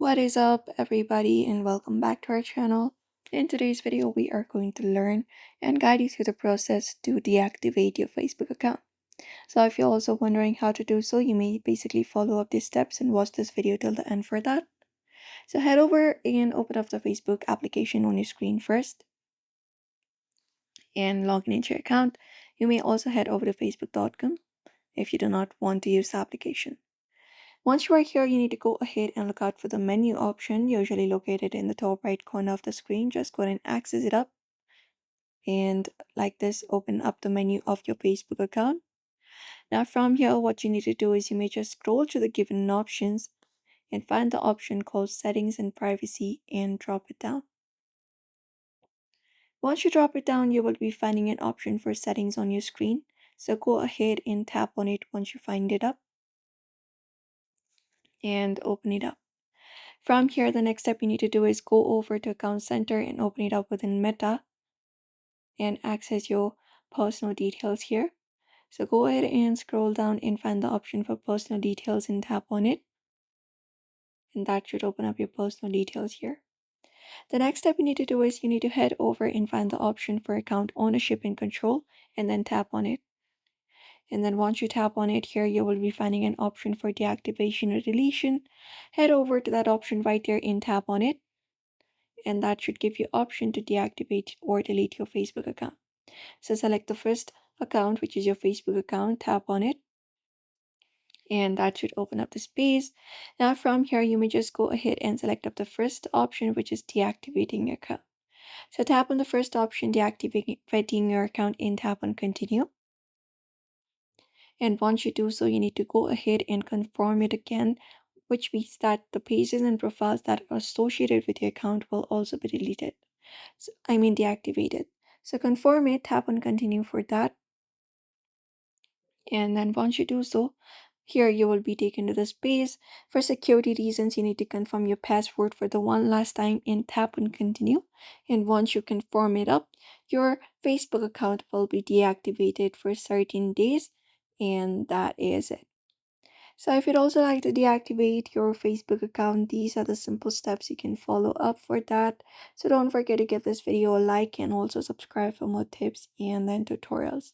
What is up, everybody, and welcome back to our channel. In today's video, we are going to learn and guide you through the process to deactivate your Facebook account. So if you're also wondering how to do so, you may basically follow up these steps and watch this video till the end for that. So head over and open up the Facebook application on your screen first and log in into your account. You may also head over to facebook.com if you do not want to use the application. Once you are here, you need to go ahead and look out for the menu option, usually located in the top right corner of the screen. Just go ahead and access it up and like this, open up the menu of your Facebook account. Now from here, what you need to do is you may just scroll to the given options and find the option called settings and privacy and drop it down. Once you drop it down, you will be finding an option for settings on your screen. So go ahead and tap on it once you find it up and open it up. From here, the next step you need to do is go over to Account Center and open it up within Meta and access your personal details here. So go ahead and scroll down and find the option for personal details and tap on it. And that should open up your personal details here. The next step you need to do is you need to head over and find the option for account ownership and control and then tap on it. And then once you tap on it here, you will be finding an option for deactivation or deletion. Head over to that option right there and tap on it. And that should give you option to deactivate or delete your Facebook account. So select the first account, which is your Facebook account, tap on it, and that should open up the space. Now from here, you may just go ahead and select up the first option, which is deactivating your account. So tap on the first option, deactivating your account, and tap on continue. And once you do so, you need to go ahead and confirm it again, which means that the pages and profiles that are associated with your account will also be deleted. Deactivated. So confirm it, tap on continue for that. And then once you do so, here you will be taken to this page. For security reasons, you need to confirm your password for the one last time and tap on continue. And once you confirm it up, your Facebook account will be deactivated for 13 days. And that is it. So if you'd also like to deactivate your Facebook account, these are the simple steps you can follow up for that. So don't forget to give this video a like and also subscribe for more tips and then tutorials.